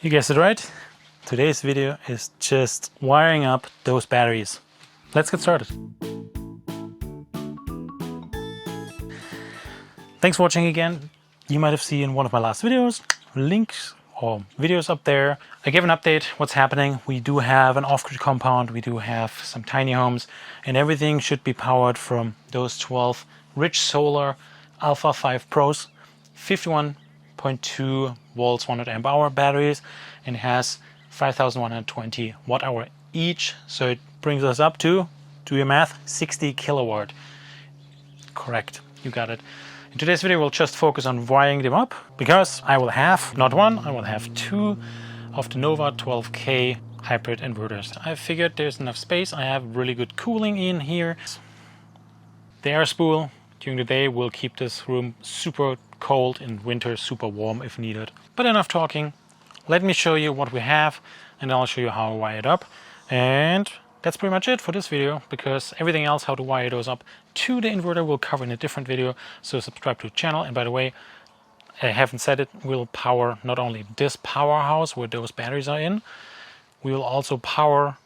You guessed it right. Today's video is just wiring up those batteries. Let's get started. Thanks for watching again. You might have seen one of my last videos, links or videos up there. I gave an update, what's happening. We do have an off-grid compound, we do have some tiny homes, and everything should be powered from those 12 Rich Solar Alpha 5 Pros, 51.2 volts, 100 amp hour batteries, and it has 5,120 watt hour each. So it brings us up to, do your math, 60 kilowatt. Correct, you got it. In today's video, we'll just focus on wiring them up because I will have not one, I will have two of the Nova 12K hybrid inverters. I figured there's enough space. I have really good cooling in here. The air spool during the day will keep this room super cold, in winter super warm if needed. But enough talking. Let me show you what we have and I'll show you how I wire it up. And that's pretty much it for this video, because everything else, how to wire those up to the inverter, we'll cover in a different video. So subscribe to the channel. And by the way, I haven't said it, we'll power not only this powerhouse where those batteries are in, we will also power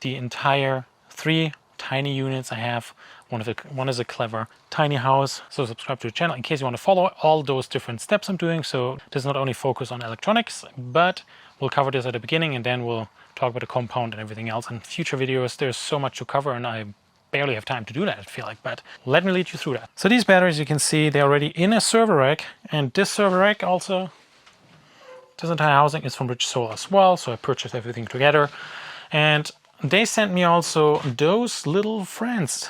the entire 3 tiny units I have. One is a clever tiny house. So subscribe to the channel in case you want to follow all those different steps I'm doing. So this is not only focus on electronics, but we'll cover this at the beginning and then we'll talk about the compound and everything else in future videos. There's so much to cover and I barely have time to do that, I feel like, but let me lead you through that. So these batteries, you can see they're already in a server rack, and this server rack also, this entire housing is from Rich Solar as well. So I purchased everything together, and they sent me also those little friends,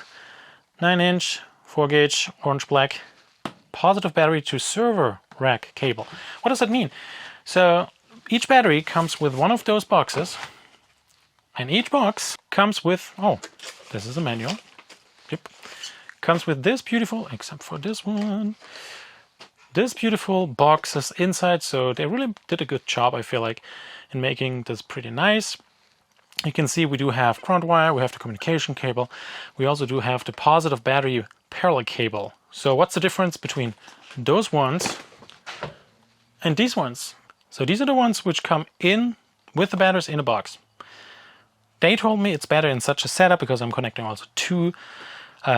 9-inch, 4-gauge, orange black, positive battery to server rack cable. What does that mean? So each battery comes with one of those boxes, and each box comes with, oh, this is a manual. Yep. Comes with this beautiful, except for this one, this beautiful boxes inside. So they really did a good job, I feel like, in making this pretty nice. You can see we do have ground wire, we have the communication cable. We also do have the positive battery parallel cable. So what's the difference between those ones and these ones? So these are the ones which come in with the batteries in a box. They told me it's better in such a setup because I'm connecting also two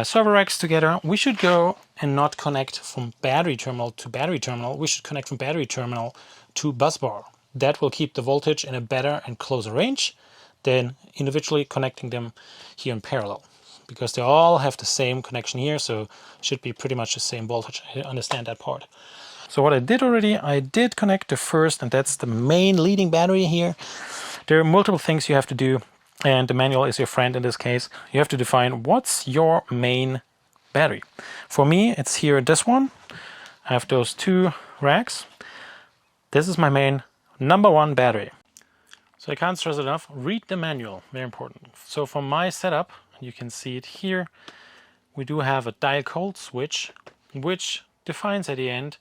server racks together. We should go and not connect from battery terminal to battery terminal. We should connect from battery terminal to bus bar. That will keep the voltage in a better and closer range than individually connecting them here in parallel, because they all have the same connection here, so it should be pretty much the same voltage. I understand that part. So what I did already, I did connect the first, and that's the main leading battery here. There are multiple things you have to do, and the manual is your friend in this case. You have to define what's your main battery. For me, it's here this one. I have those 2 racks. This is my main number 1 battery. So I can't stress it enough, read the manual, very important. So for my setup, you can see it here, we do have a dial code switch, which defines at the end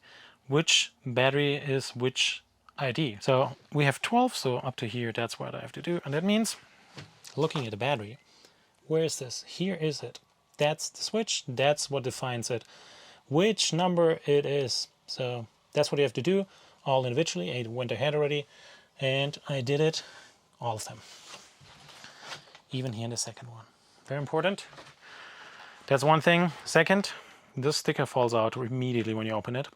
which battery is which ID. So we have 12, so up to here, that's what I have to do. And that means, looking at the battery, where is this? Here is it. That's the switch, that's what defines it, which number it is. So that's what you have to do, all individually. I went ahead already, and I did it, all of them. Even here in the second one. Very important. That's one thing. Second, this sticker falls out immediately when you open it,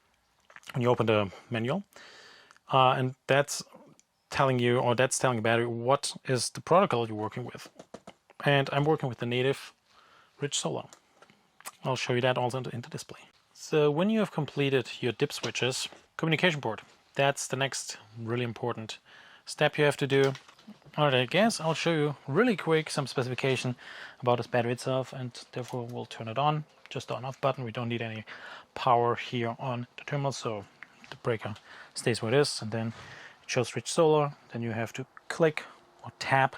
when you open the manual. And that's telling you, or that's telling the battery what is the protocol you're working with. And I'm working with the native Rich Solar. I'll show you that also in the display. So when you have completed your dip switches, communication port, that's the next really important step you have to do. Alright, I guess I'll show you really quick some specification about this battery itself, and therefore we'll turn it on, just the on off button. We don't need any power here on the terminal, so the breaker stays where it is, and then it shows Rich Solar. Then you have to click or tap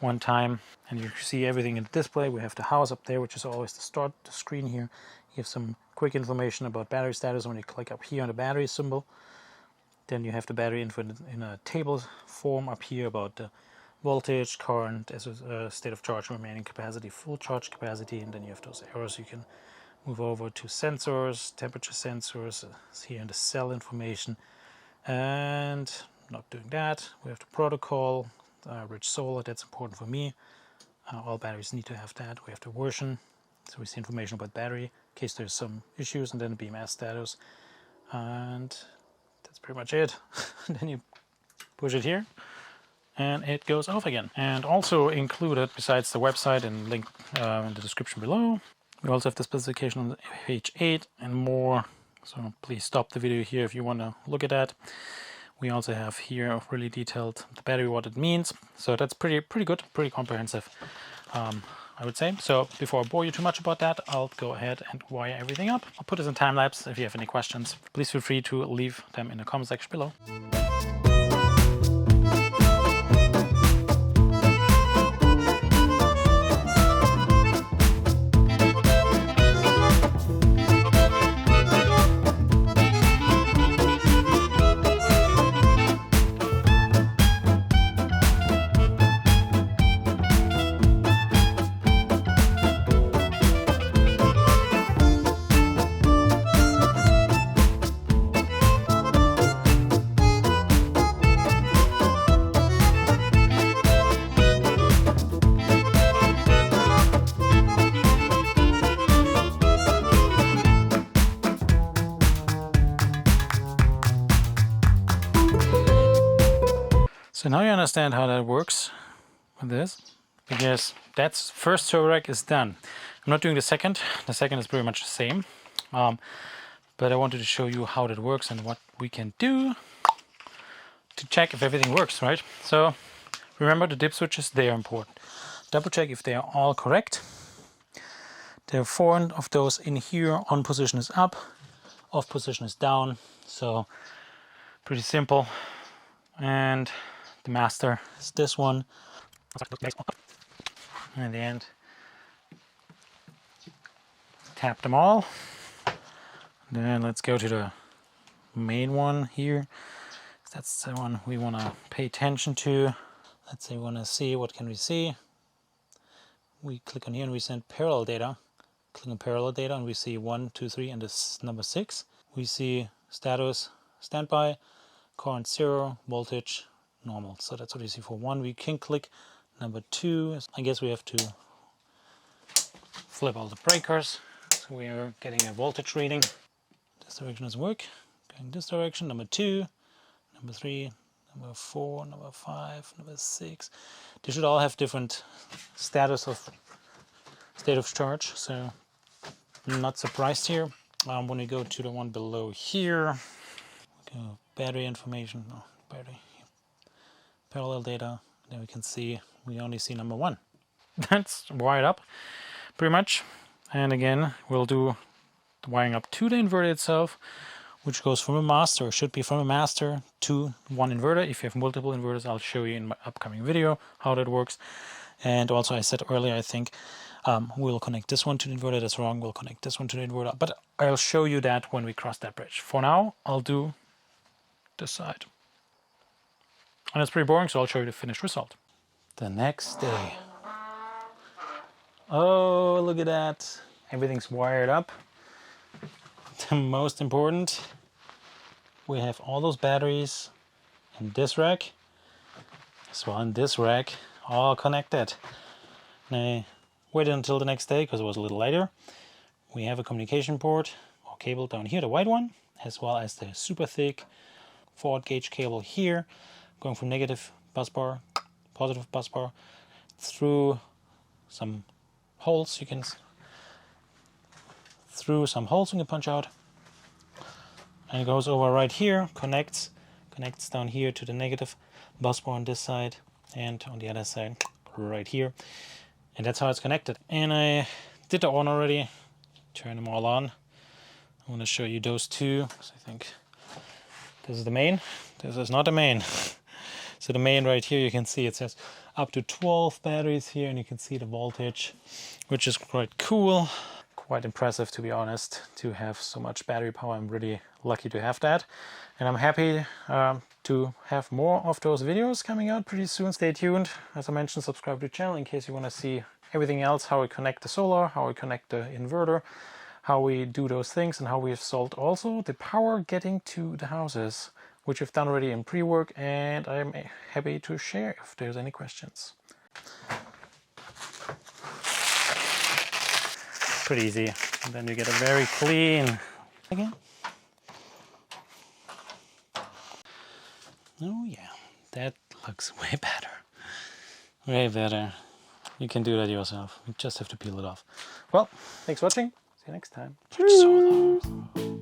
1 time and you see everything in the display. We have the house up there, which is always the start, the screen here. You have some quick information about battery status when you click up here on the battery symbol. Then you have the battery info in a table form up here about the voltage, current, state of charge, remaining capacity, full charge capacity, and then you have those arrows. You can move over to sensors, temperature sensors, here in the cell information, and not doing that. We have the protocol, rich solar, that's important for me. All batteries need to have that. We have the version, so we see information about battery in case there's some issues, and then the BMS status. And that's pretty much it. Then you push it here and it goes off again. And also included, besides the website and link in the description below, we also have the specification on page 8 and more. So please stop the video here if you want to look at that. We also have here really detailed the battery, what it means. So that's pretty good, pretty comprehensive, I would say. So before I bore you too much about that, I'll go ahead and wire everything up. I'll put this in time lapse. If you have any questions, please feel free to leave them in the comment section below. So now you understand how that works with this, because that's first server rack is done. I'm not doing the second. The second is pretty much the same, but I wanted to show you how that works and what we can do to check if everything works, right? So remember the dip switches, they are important. Double check if they are all correct. There are 4 of those in here. On position is up, off position is down. So pretty simple. And the master is this one. And the end, tap them all. Then let's go to the main one here. That's the one we want to pay attention to. Let's say we want to see, what can we see? We click on here and we send parallel data. Click on parallel data and we see 1, 2, 3 and this number 6. We see status, standby, current 0, voltage, normal. So that's what you see for 1. We can click number 2. I guess we have to flip all the breakers. So we are getting a voltage reading. This direction doesn't work. Going this direction, number 2, number 3, number 4, number 5, number 6. They should all have different status of state of charge. So I'm not surprised here. When we go to the one below here, go battery information, no, battery, parallel data, then we can see, we only see number 1. That's wired up pretty much. And again, we'll do the wiring up to the inverter itself, which goes from a master, should be from a master to one inverter. If you have multiple inverters, I'll show you in my upcoming video how that works. And also I said earlier, I think we'll connect this one to the inverter. That's wrong, we'll connect this one to the inverter, but I'll show you that when we cross that bridge. For now, I'll do this side. And it's pretty boring, so I'll show you the finished result. The next day. Oh, look at that. Everything's wired up. The most important, we have all those batteries in this rack, as well in this rack, all connected. And I waited until the next day because it was a little later. We have a communication port or cable down here, the white one, as well as the super thick 4 gauge cable here, going from negative busbar, positive busbar, through some holes you can punch out, and it goes over right here, connects down here to the negative busbar on this side, and on the other side right here, and that's how it's connected. And I did the on already, turn them all on. I want to show you those two, because I think this is the main, this is not the main. So the main right here, you can see it says up to 12 batteries here, and you can see the voltage, which is quite cool. Quite impressive, to be honest, to have so much battery power. I'm really lucky to have that. And I'm happy to have more of those videos coming out pretty soon. Stay tuned. As I mentioned, subscribe to the channel in case you want to see everything else, how we connect the solar, how we connect the inverter, how we do those things, and how we have solved also the power getting to the houses. which we've done already in pre-work, and I'm happy to share if there's any questions. Pretty easy. And then you get a very clean again. Oh yeah, that looks way better. Way better. You can do that yourself. You just have to peel it off. Well, thanks for watching. See you next time. Cheers.